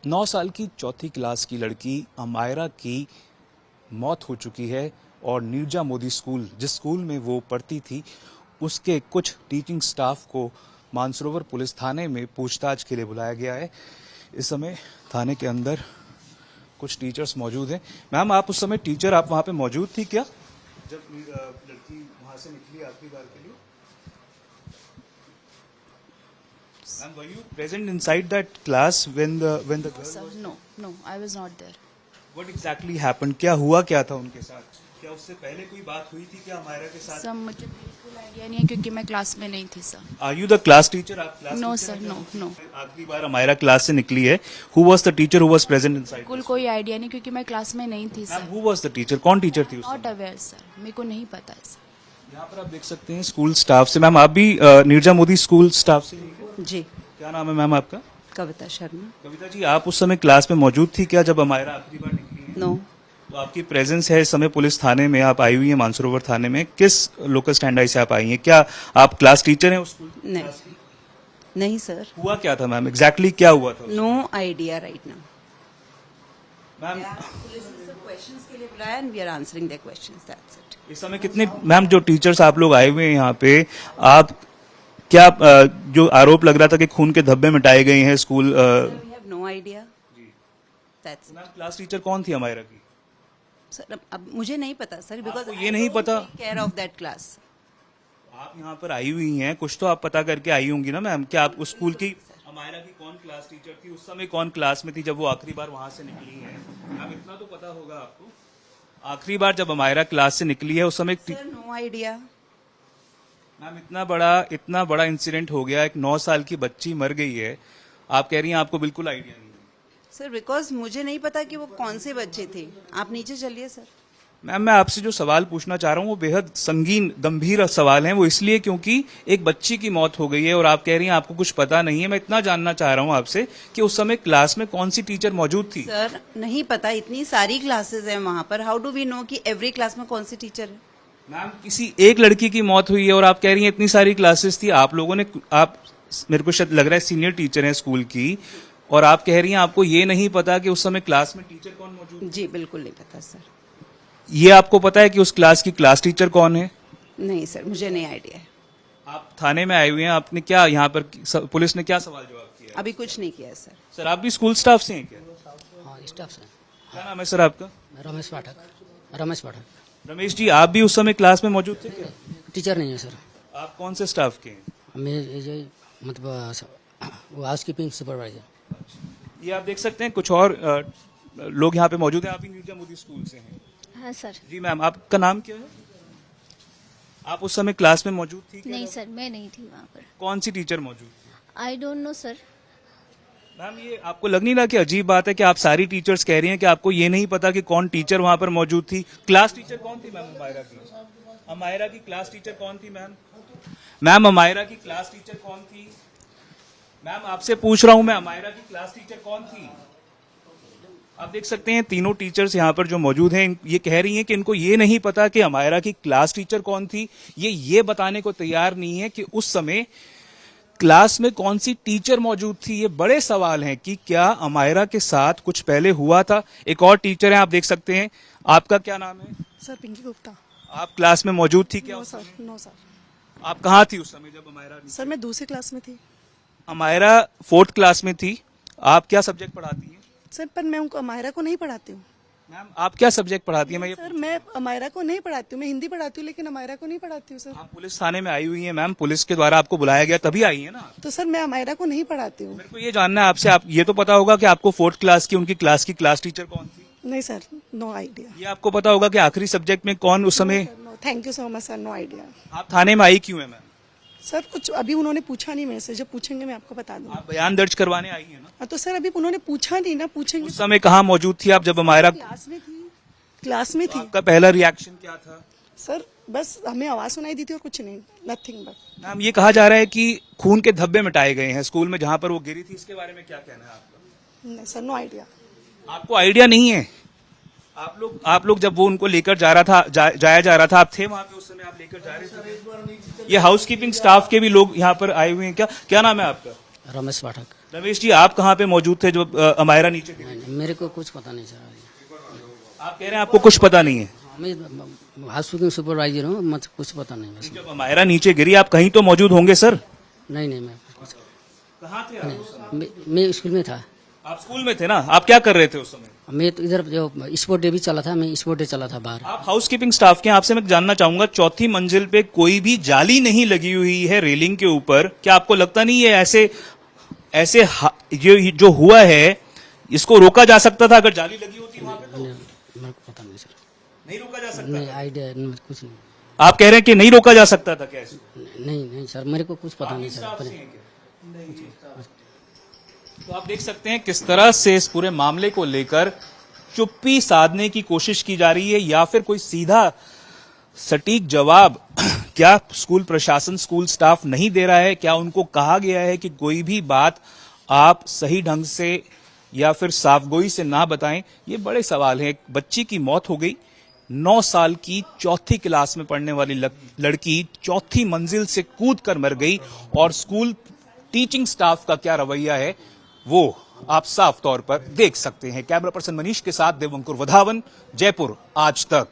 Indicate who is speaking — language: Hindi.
Speaker 1: 9 साल की चौथी क्लास की लड़की अमायरा की मौत हो चुकी है और नीरजा मोदी स्कूल, जिस स्कूल में वो पढ़ती थी, उसके कुछ टीचिंग स्टाफ को मानसरोवर पुलिस थाने में पूछताछ के लिए बुलाया गया है। इस समय थाने के अंदर कुछ टीचर्स मौजूद हैं। मैम, आप उस समय टीचर आप वहाँ पे मौजूद थी क्या, जब लड़की वहाँ से निकली आखिरी बार के लिए? And were you present inside that class when the girl
Speaker 2: Sir,
Speaker 1: was?
Speaker 2: no, I was not there.
Speaker 1: What exactly happened? क्या हुआ क्या था उनके साथ? क्या उससे पहले कोई बात हुई थी क्या अमायरा के साथ?
Speaker 2: सर, मुझे बिल्कुल आइडिया नहीं है क्योंकि मैं क्लास में नहीं थी sir.
Speaker 1: Are you the class teacher? आप क्लास
Speaker 2: No,
Speaker 1: टीचर
Speaker 2: sir,
Speaker 1: हैं?
Speaker 2: no.
Speaker 1: आखिरी बार अमायरा क्लास से निकली है. Who was the teacher who was present inside?
Speaker 2: बिल्कुल कोई आइडिया नहीं क्योंकि मैं क्लास में नहीं थी
Speaker 1: ma'am,
Speaker 2: sir.
Speaker 1: who was the teacher? कौन टीचर थी उस
Speaker 2: नॉट
Speaker 1: समय?
Speaker 2: अवेयर सर, मेरे को नहीं पता है सर.
Speaker 1: यहाँ पर आप देख सकते हैं स्कूल स्टाफ से. मैम, आप भी नीरजा मोदी स्कूल स्टाफ से ही हैं?
Speaker 3: जी,
Speaker 1: क्या नाम है मैम आपका?
Speaker 3: कविता शर्मा.
Speaker 1: कविता जी, आप उस समय क्लास में मौजूद थी क्या जब अमायरा आखिरी बार निकली है?
Speaker 3: नो.
Speaker 1: तो आपकी प्रेजेंस है इस समय पुलिस थाने में, आप आई हुई हैं मानसरोवर थाने में. किस लोकल स्टैंड आई से आप आई हैं? क्या आप क्लास टीचर हैं उस स्कूल?
Speaker 3: नहीं सर.
Speaker 1: हुआ क्या था मैम, एग्जैक्टली क्या हुआ था?
Speaker 3: No idea right now.
Speaker 1: Ma'am,
Speaker 3: police ने क्वेश्चंस के लिए बुलाया and we are answering their questions, that's it.
Speaker 1: इस समय कितने मैम जो टीचर्स आप लोग आए हुए हैं यहाँ पे, आप क्या जो आरोप लग रहा था कि खून के धब्बे मिटाए गए हैं school,
Speaker 3: we have no idea. That's it.
Speaker 1: Ma'am class teacher कौन थी अमायरा की?
Speaker 3: सर, अब मुझे नहीं पता सर, बिकॉज
Speaker 1: आपको ये नहीं पता?
Speaker 3: Care of that class.
Speaker 1: आप यहाँ पर आई हुई हैं, कुछ तो आप पता करके आई होंगी ना मैम. क्या आप उस स्कूल की अमायरा की कौन क्लास टीचर थी, उस समय कौन क्लास में थी जब वो आखिरी बार वहां से निकली है? मैम, इतना तो पता होगा आपको. आखिरी बार जब अमायरा क्लास से निकली है उस समय
Speaker 3: सर, नो आइडिया.
Speaker 1: मैम, इतना बड़ा इंसिडेंट हो गया, एक 9 साल की बच्ची मर गई है, आप कह रही हैं आपको बिल्कुल आइडिया नहीं है?
Speaker 3: सर, बिकॉज मुझे नहीं पता कि वो कौन से बच्चे थे. आप नीचे चलिए सर.
Speaker 1: मैम, मैं आपसे जो सवाल पूछना चाह रहा हूँ वो बेहद संगीन गंभीर सवाल हैं. वो इसलिए क्योंकि एक बच्ची की मौत हो गई है और आप कह रही हैं आपको कुछ पता नहीं है. मैं इतना जानना चाह रहा हूँ आपसे कि उस समय क्लास में कौन सी टीचर मौजूद थी?
Speaker 3: सर, नहीं पता, इतनी सारी क्लासेस हैं वहाँ पर. हाउ डू वी नो कि एवरी क्लास में कौन सी टीचर है?
Speaker 1: मैम, किसी एक लड़की की मौत हुई है और आप कह रही हैं इतनी सारी क्लासेस थी. आप लोगों ने, आप, मेरे को शायद लग रहा है सीनियर टीचर हैं स्कूल की, और आप कह रही हैं आपको ये नहीं पता कि उस समय क्लास में टीचर कौन मौजूद?
Speaker 3: जी, बिल्कुल नहीं पता सर.
Speaker 1: ये आपको पता है कि उस क्लास की क्लास टीचर कौन है?
Speaker 3: नहीं सर, मुझे नहीं आइडिया है.
Speaker 1: आप थाने में आए हुए हैं, आपने क्या यहाँ पर पुलिस ने क्या सवाल जवाब किया?
Speaker 3: अभी कुछ नहीं किया है सर.
Speaker 1: सर, आप भी स्कूल स्टाफ से हैं क्या?
Speaker 4: हाँ, स्टाफ से.
Speaker 1: क्या नाम है सर आपका?
Speaker 4: रमेश पाठक.
Speaker 1: रमेश जी, आप भी उस समय क्लास में मौजूद थे क्या?
Speaker 4: टीचर नहीं है सर.
Speaker 1: आप कौन से स्टाफ के हैं?
Speaker 4: मेरे ये मतलब वो हाउस कीपिंग सुपरवाइजर.
Speaker 1: ये आप देख सकते हैं कुछ और लोग यहाँ पे मौजूद हैं. आप भी नीरजा मोदी स्कूल से हैं?
Speaker 5: हाँ सर.
Speaker 1: जी मैम, आपका नाम क्या है? आप उस समय क्लास में मौजूद थी क्या?
Speaker 5: नहीं सर, मैं नहीं थी वहाँ पर.
Speaker 1: कौन सी टीचर मौजूद थी?
Speaker 5: I don't know sir.
Speaker 1: Ma'am, ये आपको लग नहीं रहा कि अजीब बात है कि आप सारी टीचर्स कह रही हैं कि आपको ये नहीं पता कि कौन टीचर वहां पर मौजूद थी? क्लास टीचर कौन थी मैम अमायरा की? अमायरा की क्लास टीचर कौन थी मैम? मैम, अमायरा की क्लास टीचर कौन थी? मैम, आपसे पूछ रहा हूं मैं, अमायरा की क्लास टीचर कौन थी? आप देख सकते हैं तीनों टीचर्स यहाँ पर जो मौजूद हैं, ये कह रही हैं कि इनको ये नहीं पता कि अमायरा की क्लास टीचर कौन थी. ये बताने को तैयार नहीं है कि उस समय क्लास में कौन सी टीचर मौजूद थी. ये बड़े सवाल हैं कि क्या अमायरा के साथ कुछ पहले हुआ था. एक और टीचर हैं, आप देख सकते हैं. आपका क्या नाम है?
Speaker 6: सर, पिंकी गुप्ता.
Speaker 1: आप क्लास में मौजूद थी क्या?
Speaker 6: No sir, no sir.
Speaker 1: आप कहाँ थी उस समय जब अमायरा?
Speaker 6: सर, मैं दूसरी क्लास में थी.
Speaker 1: अमायरा 4th क्लास में थी. आप क्या सब्जेक्ट पढ़ाती हैं?
Speaker 6: सर, पर मैं उनको अमायरा को नहीं पढ़ाती हूँ.
Speaker 1: मैम, आप क्या सब्जेक्ट पढ़ाती हैं? मैं ये
Speaker 6: सर, मैं अमायरा को नहीं पढ़ाती हूँ. मैं हिंदी पढ़ाती हूँ लेकिन अमायरा को नहीं पढ़ाती हूँ सर.
Speaker 1: आप पुलिस थाने में आई हुई हैं मैम, पुलिस के द्वारा आपको बुलाया गया तभी आई है ना?
Speaker 6: तो सर, मैं अमायरा को नहीं पढ़ाती हूँ.
Speaker 1: मेरे को ये जानना है आपसे, आप ये तो पता होगा कि आपको 4th क्लास की उनकी क्लास की क्लास टीचर कौन थी?
Speaker 6: नहीं सर, नो आइडिया.
Speaker 1: ये आपको पता होगा कि आखिरी सब्जेक्ट में कौन उस समय?
Speaker 6: No, thank you so much sir, no idea.
Speaker 1: आप थाने में आई क्यों है मैम?
Speaker 6: सर, कुछ अभी उन्होंने पूछा नहीं मेरे से. जब पूछेंगे मैं आपको बता दूंगा.
Speaker 1: आप बयान दर्ज करवाने आई है ना?
Speaker 6: तो सर, अभी उन्होंने पूछा नहीं ना, पूछेंगे.
Speaker 1: उस समय कहाँ मौजूद थी आप जब अमायरा?
Speaker 6: क्लास में थी. क्लास में थी.
Speaker 1: आपका पहला रिएक्शन क्या था?
Speaker 6: सर, बस हमें आवाज सुनाई दी थी और कुछ नहीं. Nothing but.
Speaker 1: मैम, ये कहा जा रहा है कि खून के धब्बे मिटाए गए हैं स्कूल में जहां पर वो गिरी थी. इसके बारे में क्या कहना है आपका?
Speaker 6: नहीं सर, नो आइडिया.
Speaker 1: आपको आइडिया नहीं है? आप लोग जब वो उनको लेकर जा रहा था, जाया जा रहा था, आप थे वहां पे उस समय? आप लेकर जा रहे थे? ये हाउस कीपिंग स्टाफ के भी लोग यहाँ पर आए हुए हैं क्या? क्या नाम है आपका?
Speaker 4: रमेश पाठक.
Speaker 1: रमेश जी आप कहाँ पे मौजूद थे जब अमायरा नीचे गिरी?
Speaker 4: नहीं, मेरे को कुछ पता नहीं सर।
Speaker 1: आप कह रहे हैं आपको कुछ पता नहीं है।
Speaker 4: मैं हाउसकीपिंग सुपरवाइजर हूँ, मतलब कुछ पता नहीं बस।
Speaker 1: जब अमायरा नीचे गिरी आप कहीं तो मौजूद होंगे सर?
Speaker 4: नहीं नहीं, मैं कुछ
Speaker 1: कहाँ थे आप उस समय?
Speaker 4: मैं स्कूल में था।
Speaker 1: आप स्कूल में थे ना, आप क्या कर रहे थे उस समय?
Speaker 4: मैं तो इधर जो स्पोर्ट डे भी चला था, मैं स्पोर्ट डे चला था बाहर।
Speaker 1: आप हाउसकीपिंग स्टाफ के हैं, आपसे मैं जानना चाहूंगा चौथी मंजिल पे कोई भी जाली नहीं लगी हुई है रेलिंग के ऊपर, क्या आपको लगता नहीं है ऐसे ये जो हुआ है इसको रोका जा सकता था अगर जाली लगी होती वहां पे? तो
Speaker 4: मेरे को पता नहीं सर,
Speaker 1: नहीं रोका जा सकता
Speaker 4: नहीं
Speaker 1: था।
Speaker 4: आइडिया कुछ नहीं।
Speaker 1: आप कह रहे हैं कि नहीं रोका जा सकता था कैसे?
Speaker 4: नहीं नहीं सर, मेरे को कुछ पता नहीं सर।
Speaker 1: तो आप देख सकते हैं किस तरह से इस पूरे मामले को लेकर चुप्पी साधने की कोशिश की जा रही है या फिर कोई सीधा सटीक जवाब क्या स्कूल प्रशासन स्कूल स्टाफ नहीं दे रहा है? क्या उनको कहा गया है कि कोई भी बात आप सही ढंग से या फिर साफगोई से ना बताएं? ये बड़े सवाल हैं। एक बच्ची की मौत हो गई, 9 साल की चौथी क्लास में पढ़ने वाली लड़की चौथी मंजिल से कूद कर मर गई और स्कूल टीचिंग स्टाफ का क्या रवैया है वो आप साफ तौर पर देख सकते हैं। कैमरा पर्सन मनीष के साथ देवंकुर वधावन, जयपुर आज तक।